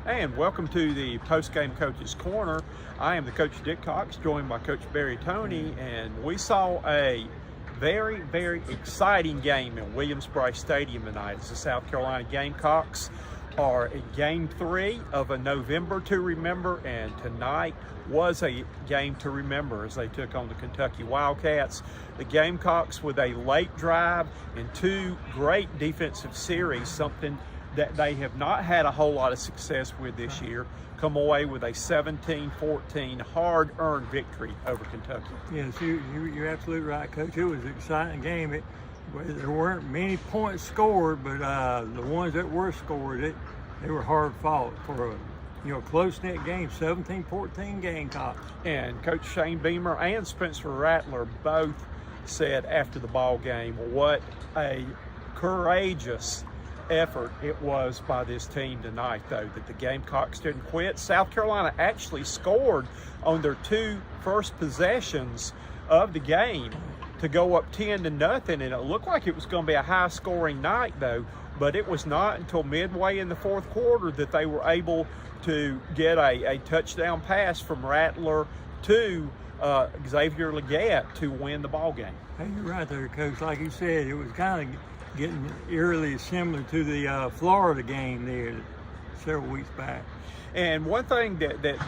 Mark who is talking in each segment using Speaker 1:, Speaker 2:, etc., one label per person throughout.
Speaker 1: And welcome to the post-game Coach's Corner. I am the coach Dick Cox, joined by Coach Toney, and we saw a very, very exciting game in Williams-Brice Stadium tonight as the South Carolina Gamecocks are in Game 3 of a November to remember, and tonight was a game to remember as they took on the Kentucky Wildcats. The Gamecocks, with a late drive and two great defensive series, something that they have not had a whole lot of success with this year, come away with a 17-14 hard-earned victory over Kentucky.
Speaker 2: Yes, you're absolutely right, Coach. It was an exciting game. There weren't many points scored, but the ones that were scored, they were hard fought for a close-knit game, 17-14 Gamecocks.
Speaker 1: And Coach Shane Beamer and Spencer Rattler both said after the ball game what a courageous effort it was by this team tonight, though, that the Gamecocks didn't quit. South Carolina actually scored on their two first possessions of the game to go up 10-0, and it looked like it was going to be a high-scoring night, though, but it was not until midway in the fourth quarter that they were able to get a touchdown pass from Rattler to Xavier Leggett to win the ball game.
Speaker 2: Hey, you're right there, Coach. Like you said, it was kind of getting eerily similar to the Florida game there several weeks back.
Speaker 1: And one thing that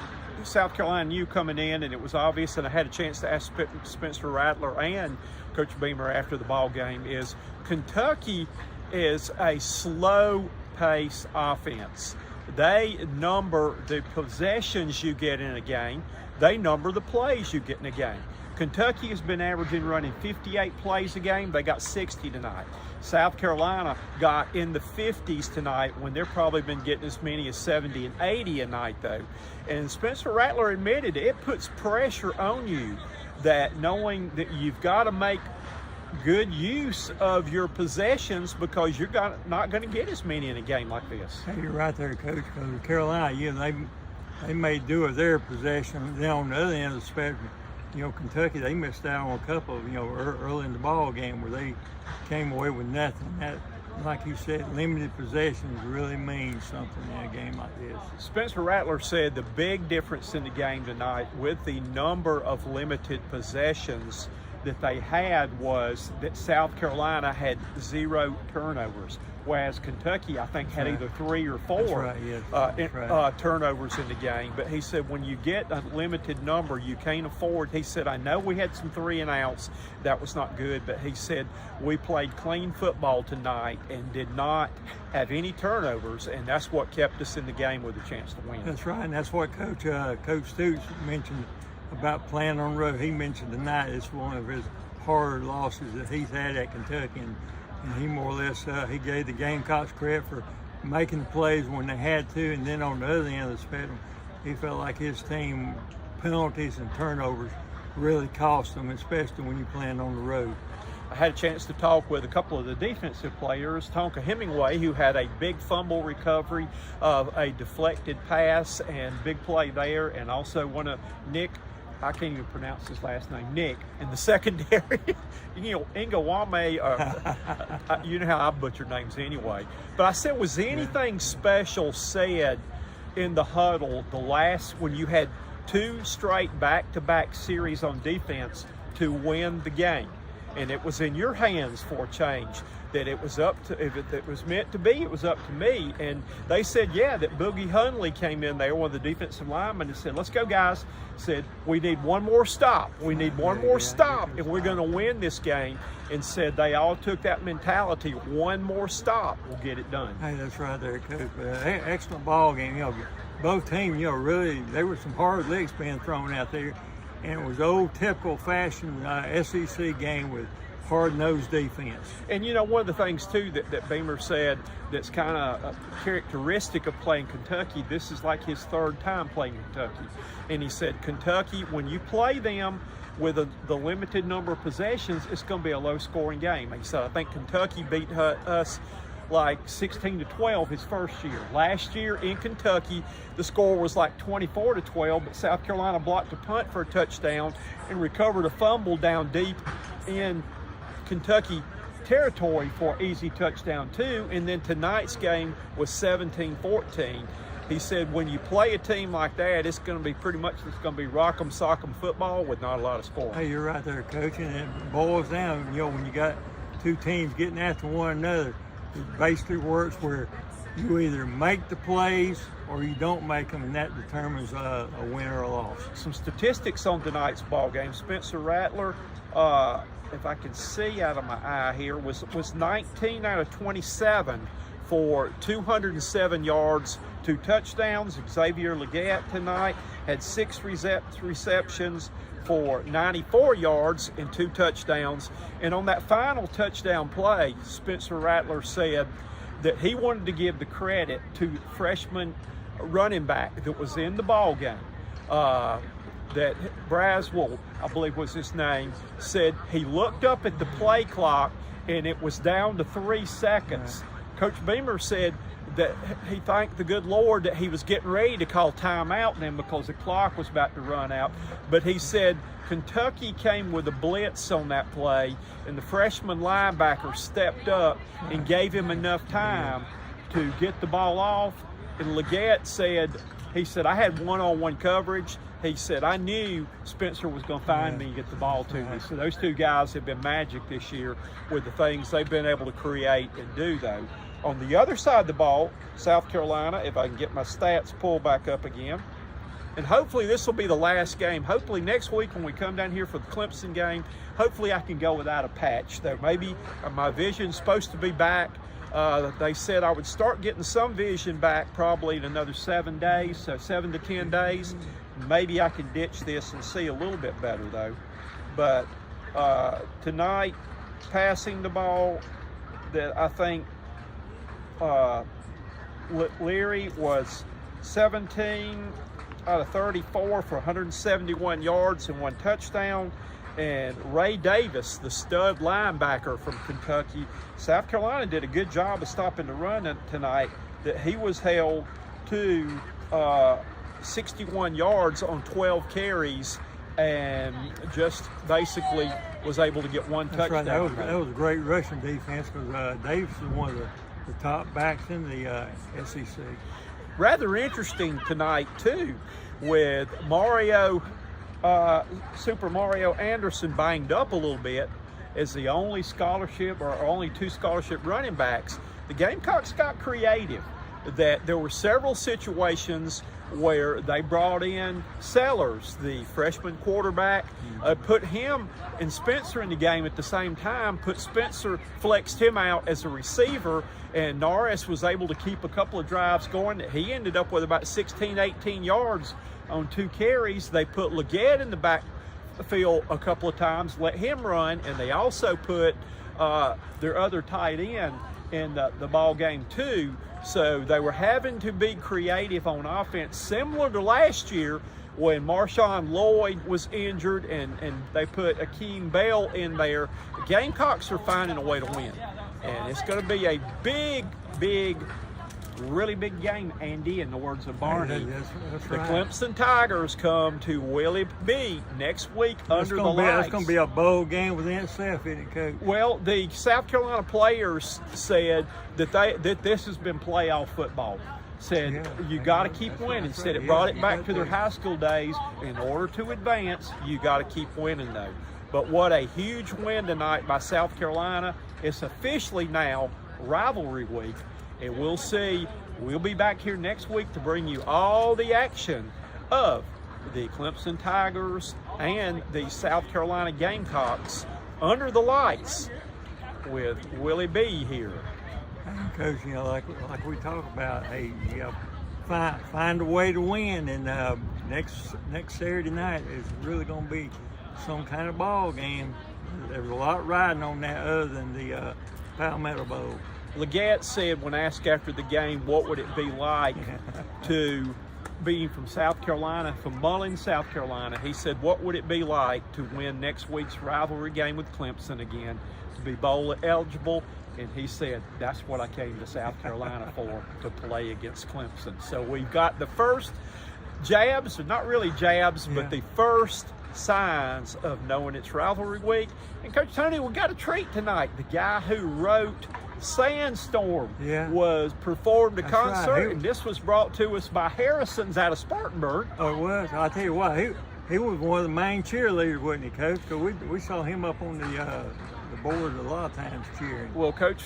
Speaker 1: South Carolina knew coming in, and it was obvious, and I had a chance to ask Spencer Rattler and Coach Beamer after the ball game, is Kentucky is a slow-pace offense. They number the possessions you get in a game. They number the plays you get in a game. Kentucky has been averaging running 58 plays a game. They got 60 tonight. South Carolina got in the 50s tonight when they're probably been getting as many as 70 and 80 a night, though. And Spencer Rattler admitted it puts pressure on you, that knowing that you've got to make good use of your possessions because you're not going to get as many in a game like this.
Speaker 2: Hey, you're right there, Coach. Because Carolina, they made do with their possession. Then on the other end of the spectrum, Kentucky, they missed out on a couple of, early in the ball game where they came away with nothing. That, like you said, limited possessions really means something in a game like this.
Speaker 1: Spencer Rattler said the big difference in the game tonight with the number of limited possessions that they had was that South Carolina had 0 turnovers, whereas Kentucky, I think, had either 3 or 4 turnovers in the game. But he said when you get a limited number, you can't afford. He said, I know we had some 3 and outs. That was not good. But he said, we played clean football tonight and did not have any turnovers, and that's what kept us in the game with a chance to win.
Speaker 2: That's right, and that's what Coach Stoops mentioned about playing on the road. He mentioned tonight it's one of his harder losses that he's had at Kentucky, and he more or less he gave the Gamecocks credit for making the plays when they had to, and then on the other end of the spectrum, he felt like his team penalties and turnovers really cost them, especially when you're playing on the road.
Speaker 1: I had a chance to talk with a couple of the defensive players. Tonka Hemingway, who had a big fumble recovery of a deflected pass and big play there, and also one of Nick, I can't even pronounce his last name, Nick, in the secondary. Ingawame, you know how I butcher names anyway. But I said, was anything special said in the huddle when you had 2 straight back-to-back series on defense to win the game? And it was in your hands for a change, that it was up to, if it was meant to be, it was up to me. And they said, yeah, that Boogie Hunley came in there, one of the defensive linemen, and said, let's go, guys. Said, we need one more stop. We need one more stop, and we're going to win this game. And said they all took that mentality, one more stop, we'll get it done.
Speaker 2: Hey, that's right there, Coach. Excellent ball game. Both teams, really, there were some hard licks being thrown out there. And it was old typical fashion SEC game with hard-nosed defense.
Speaker 1: And one of the things too that Beamer said that's kind of characteristic of playing Kentucky, this is like his 3rd time playing Kentucky. And he said, Kentucky, when you play them with the limited number of possessions, it's going to be a low-scoring game. He said, I think Kentucky beat us like 16-12 his first year. Last year in Kentucky, the score was like 24-12, but South Carolina blocked a punt for a touchdown and recovered a fumble down deep in Kentucky territory for an easy touchdown too. And then tonight's game was 17-14. He said when you play a team like that, it's going to be pretty much rock'em sock'em football with not a lot of scoring.
Speaker 2: Hey, you're right there, Coach, and it boils down, when you got two teams getting after one another, it basically works where you either make the plays or you don't make them, and that determines a win or a loss.
Speaker 1: Some statistics on tonight's ball game. Spencer Rattler, if I can see out of my eye here, was 19 out of 27 for 207 yards, 2 touchdowns. Xavier Leggett tonight had 6 receptions for 94 yards and 2 touchdowns. And on that final touchdown play, Spencer Rattler said that he wanted to give the credit to the freshman running back that was in the ball game. That Braswell, I believe was his name, said he looked up at the play clock and it was down to 3 seconds. Coach Beamer said that he thanked the good Lord that he was getting ready to call timeout then because the clock was about to run out. But he said Kentucky came with a blitz on that play, and the freshman linebacker stepped up and gave him enough time to get the ball off. And Leggett said, I had one-on-one coverage. He said, I knew Spencer was going to find me and get the ball to me. So those two guys have been magic this year with the things they've been able to create and do, though. On the other side of the ball, South Carolina, if I can get my stats pulled back up again, and hopefully this will be the last game. Hopefully next week when we come down here for the Clemson game, hopefully I can go without a patch, though. Maybe my vision's supposed to be back. They said I would start getting some vision back probably in another 7 days, so 7 to 10 days. Maybe I can ditch this and see a little bit better, though. But tonight, passing the ball, that I think Leary was 17 out of 34 for 171 yards and 1 touchdown. And Ray Davis, the stud linebacker from Kentucky, South Carolina did a good job of stopping the run tonight, that he was held to 61 yards on 12 carries and just basically was able to get 1 touchdown.
Speaker 2: Right. That was a great rushing defense because Davis is one of the top backs in the SEC.
Speaker 1: Rather interesting tonight, too, with Super Mario Anderson banged up a little bit as the only scholarship or only 2 scholarship running backs. The Gamecocks got creative, that there were several situations where they brought in Sellers, the freshman quarterback, put him and Spencer in the game at the same time, flexed him out as a receiver, and Norris was able to keep a couple of drives going. He ended up with about 16, 18 yards on 2 carries. They put Leggett in the backfield a couple of times, let him run, and they also put their other tight end in the ball game too. So they were having to be creative on offense, similar to last year when Marshawn Lloyd was injured and they put Akeem Bell in there. The Gamecocks are finding a way to win. And it's going to be a really big game, Andy, in the words of Barney.
Speaker 2: That's
Speaker 1: the
Speaker 2: right.
Speaker 1: Clemson Tigers come to Willie B next week under the lights.
Speaker 2: That's going to be a bowl game within itself, isn't it, Coach?
Speaker 1: Well, the South Carolina players said that this has been playoff football. Said you got to keep winning. Said it brought it back to their high school days. In order to advance, you got to keep winning, though. But what a huge win tonight by South Carolina. It's officially now rivalry week. And we'll see. We'll be back here next week to bring you all the action of the Clemson Tigers and the South Carolina Gamecocks under the lights with Willie B here.
Speaker 2: Coach, like we talked about, hey, find a way to win, and next Saturday night is really going to be some kind of ball game. There's a lot riding on that other than the Palmetto Bowl.
Speaker 1: Leggett said when asked after the game what would it be like to be from South Carolina, from Mullins, South Carolina, he said what would it be like to win next week's rivalry game with Clemson again, to be bowl eligible, and he said that's what I came to South Carolina for, to play against Clemson. So we've got the first jabs, or not really jabs, but the first signs of knowing it's rivalry week. And Coach Toney, we got a treat tonight. The guy who wrote Sandstorm
Speaker 2: Yeah.
Speaker 1: was performed a
Speaker 2: That's right.
Speaker 1: concert, and this was brought to us by Harrison's out of Spartanburg.
Speaker 2: Oh, it was. I'll tell you what, he was one of the main cheerleaders, wasn't he, Coach? Because we saw him up on the board a lot of times cheering.
Speaker 1: Well, Coach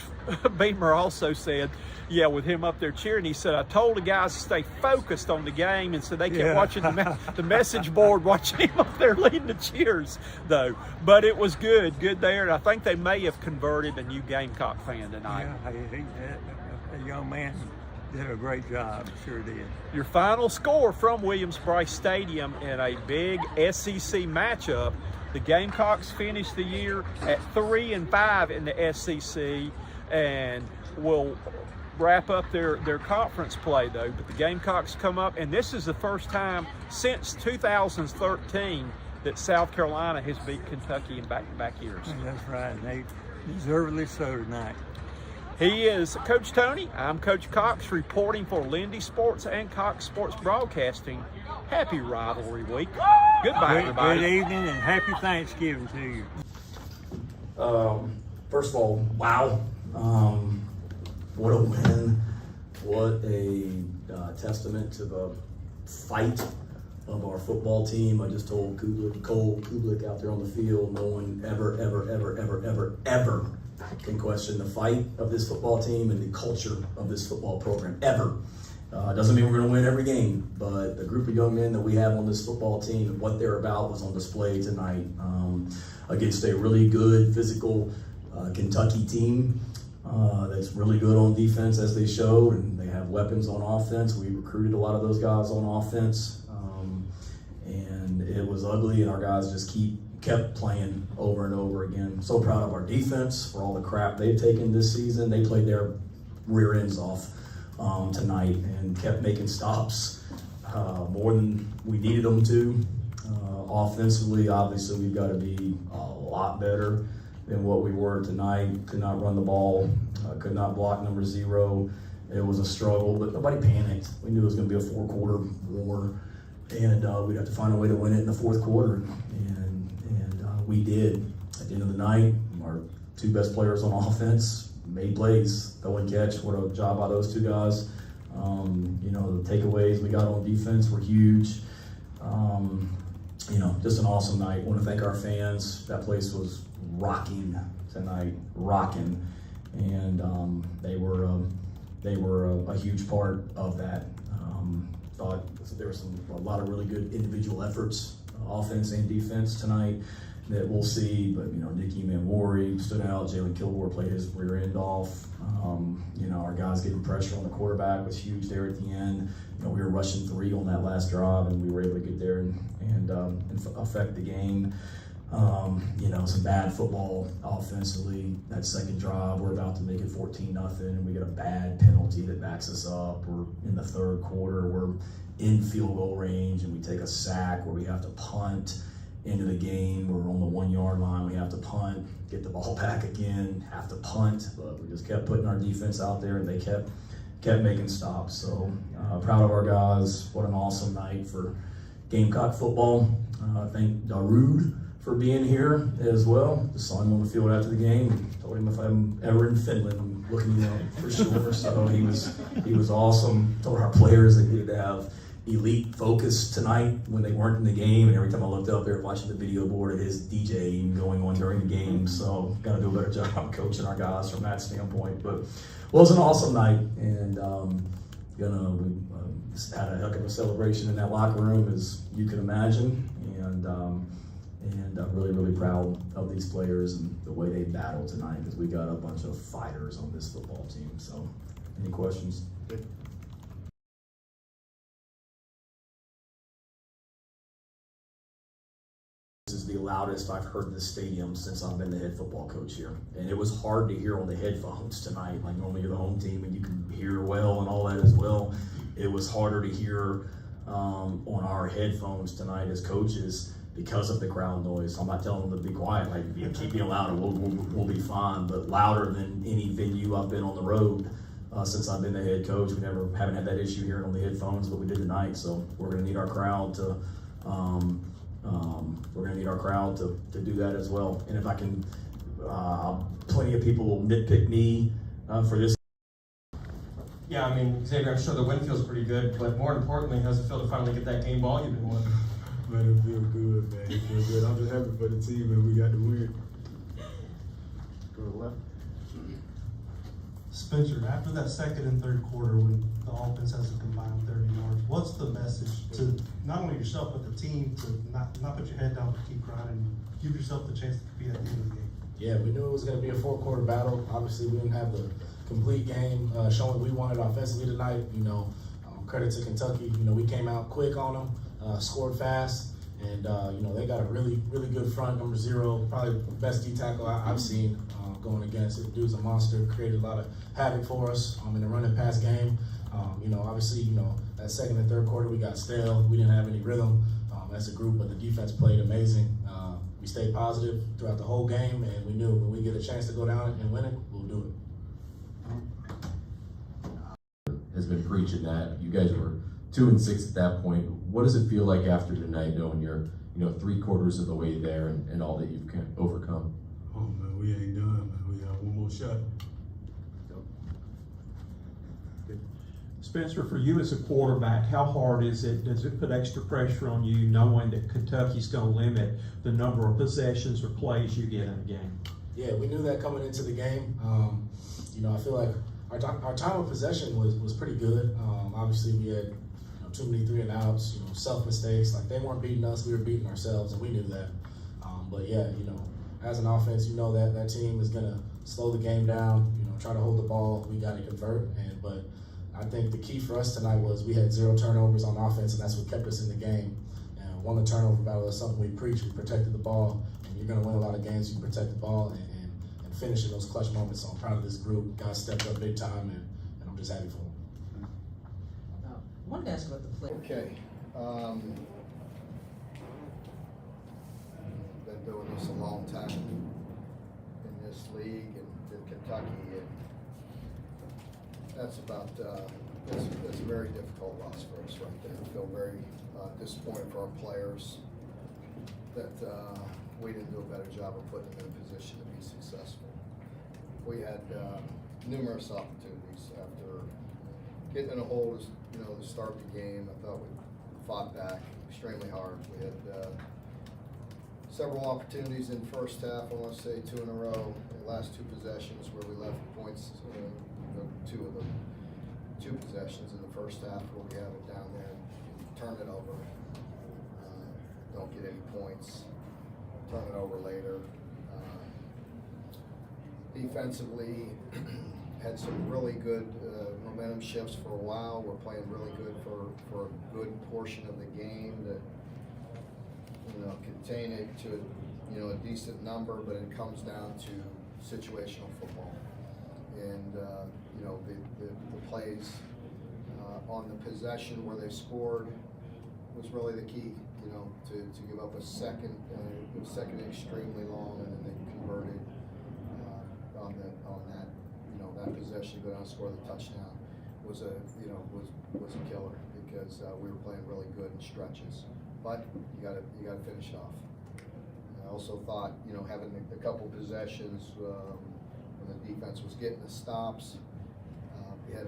Speaker 1: Beamer also said, yeah, with him up there cheering, he said, I told the guys to stay focused on the game, and so they kept watching the message board, watching him up there leading the cheers, though. But it was good there, and I think they may have converted a new Gamecock fan tonight.
Speaker 2: Yeah, that young man did a great job, sure did.
Speaker 1: Your final score from Williams-Brice Stadium in a big SEC matchup. The Gamecocks finished the year at 3-5 in the SEC, and will wrap up their conference play, though. But the Gamecocks come up, and this is the first time since 2013 that South Carolina has beat Kentucky in back-to-back years.
Speaker 2: That's right, and they deservedly so tonight.
Speaker 1: He is Coach Toney. I'm Coach Cox, reporting for Lindy Sports and Cox Sports Broadcasting. Happy Rivalry Week. Goodbye, everybody.
Speaker 2: Good evening and happy Thanksgiving to you.
Speaker 3: First of all, wow. What a win. What a testament to the fight of our football team. I just told Cole Kublik out there on the field, no one ever can question the fight of this football team and the culture of this football program, ever. Doesn't mean we're going to win every game, but the group of young men that we have on this football team and what they're about was on display tonight against a really good physical Kentucky team that's really good on defense, as they showed, and they have weapons on offense. We recruited a lot of those guys on offense, and it was ugly, and our guys just kept playing over and over again. So proud of our defense for all the crap they've taken this season. They played their rear ends off tonight and kept making stops more than we needed them to. Offensively, obviously, we've got to be a lot better than what we were tonight. Could not run the ball, could not block number 0. It was a struggle, but nobody panicked. We knew it was going to be a 4-quarter war, and we'd have to find a way to win it in the 4th quarter, and we did. At the end of the night, our 2 best players on offense made plays, go and catch. What a job by those 2 guys. The takeaways we got on defense were huge. Just an awesome night. Want to thank our fans. That place was rocking tonight, rocking, and they were a huge part of that. Thought there was a lot of really good individual efforts, offense and defense tonight, that we'll see. But Nicky Manwari stood out. Jalen Kilgore played his rear end off. Our guys getting pressure on the quarterback was huge there at the end. We were rushing 3 on that last drive, and we were able to get there and affect the game. Some bad football offensively. That second drive, we're about to make it 14-0, and we get a bad penalty that backs us up. We're in the 3rd quarter. We're in field goal range, and we take a sack where we have to punt into the game. We're on the 1-yard line. We have to punt, get the ball back again, have to punt. But we just kept putting our defense out there, and they kept making stops. So proud of our guys. What an awesome night for Gamecock football. Thank Darude for being here as well. Just saw him on the field after the game. Told him if I'm ever in Finland, I'm looking you up for sure. So he was awesome. Told our players they needed to have elite focus tonight when they weren't in the game. And every time I looked up, they were watching the video board of his DJing going on during the game. So got to do a better job coaching our guys from that standpoint. But it was an awesome night, and we just had a heck of a celebration in that locker room, as you can imagine. And I'm really, really proud of these players and the way they battled tonight, because we got a bunch of fighters on this football team. So, any questions? This is the loudest I've heard this stadium since I've been the head football coach here. And it was hard to hear on the headphones tonight. Like, normally you're the home team and you can hear well and all that as well. It was harder to hear on our headphones tonight as coaches because of the crowd noise. I'm not telling them to be quiet, like, keep being louder, we'll be fine, but louder than any venue I've been on the road since I've been the head coach. We haven't had that issue hearing on the headphones, but we did tonight. So we're gonna need our crowd to do that as well. And if I can, plenty of people will nitpick me for this.
Speaker 4: Yeah, I mean, Xavier, I'm sure the win feels pretty good, but more importantly, how's it feel to finally get that game ball you've been wanting?
Speaker 5: Man, it feels good, man. It feels good. I'm just happy for the team and we got the win.
Speaker 6: Go to the left.
Speaker 7: Spencer, after that second and third quarter when the offense has a combined 30 yards, what's the message to not only yourself but the team to not put your head down but keep crying and give yourself the chance to compete at the end of the game?
Speaker 6: Yeah, we knew it was going to be a four-quarter battle. Obviously, we didn't have the complete game showing we wanted offensively tonight. Credit to Kentucky. We came out quick on them, scored fast, and they got a really, really good front, number 0, probably the best D tackle I've seen going against it. Dude's a monster, created a lot of havoc for us in the running pass game. Obviously, that second and third quarter we got stale. We didn't have any rhythm as a group, but the defense played amazing. We stayed positive throughout the whole game, and we knew when we get a chance to go down and win it, we'll do it.
Speaker 8: Has been preaching that. You guys were 2-6 at that point. What does it feel like after tonight, knowing you're 3/4 of the way there and all that you've overcome?
Speaker 5: Oh man, we ain't done, man. We got one more shot.
Speaker 1: Spencer, for you as a quarterback, how hard is it? Does it put extra pressure on you knowing that Kentucky's going to limit the number of possessions or plays you get in a game?
Speaker 6: Yeah, we knew that coming into the game. I feel like our time of possession was pretty good. Obviously, we had too many 3-and-outs, self mistakes. Like, they weren't beating us, we were beating ourselves, and we knew that. But yeah, as an offense, that team is gonna slow the game down. Try to hold the ball. We got to convert, but I think the key for us tonight was we had 0 turnovers on offense, and that's what kept us in the game. And won the turnover battle. That's something we preach. We protected the ball, and you're going to win a lot of games. You protect the ball and finish in those clutch moments. So I'm proud of this group. Guys stepped up big time, and I'm just happy for them.
Speaker 9: Wanted to ask about the play.
Speaker 10: Okay. Been doing this a long time in this league and in Kentucky, and that's about it's a very difficult loss for us right there. I feel very disappointed for our players that we didn't do a better job of putting them in a position to be successful. We had numerous opportunities after getting in a hole to start the game. I thought we fought back extremely hard. We had several opportunities in the first half. I want to say 2 in a row. The last 2 possessions where we left points. 2 of them, 2 possessions in the first half where we have it down there, turn it over, don't get any points, turn it over later. Defensively, had some really good momentum shifts for a while. We're playing really good for a good portion of the game that contain it to a decent number, but it comes down to situational football. And the plays on the possession where they scored was really the key. To give up a second extremely long, and then they converted on that that possession, go down and score the touchdown was a killer because we were playing really good in stretches. But you got to finish it off. I also thought having a couple possessions. When the defense was getting the stops, we had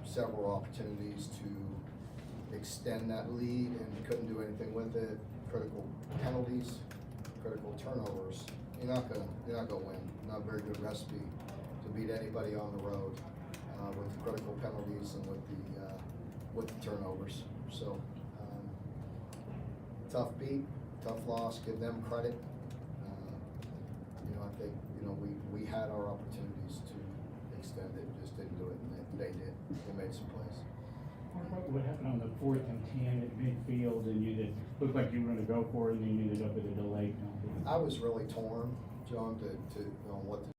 Speaker 10: several opportunities to extend that lead and couldn't do anything with it. Critical penalties, critical turnovers. You're not gonna win. Not a very good recipe to beat anybody on the road with the critical penalties and with the turnovers. So tough beat, tough loss. Give them credit. I think we had our opportunities to extend it, just didn't do it, and they did. They made some plays.
Speaker 11: What happened on the 4th and 10 at midfield, and you looked like you were going to go for it, and then you ended up with a delay penalty?
Speaker 10: I was really torn, John, on what to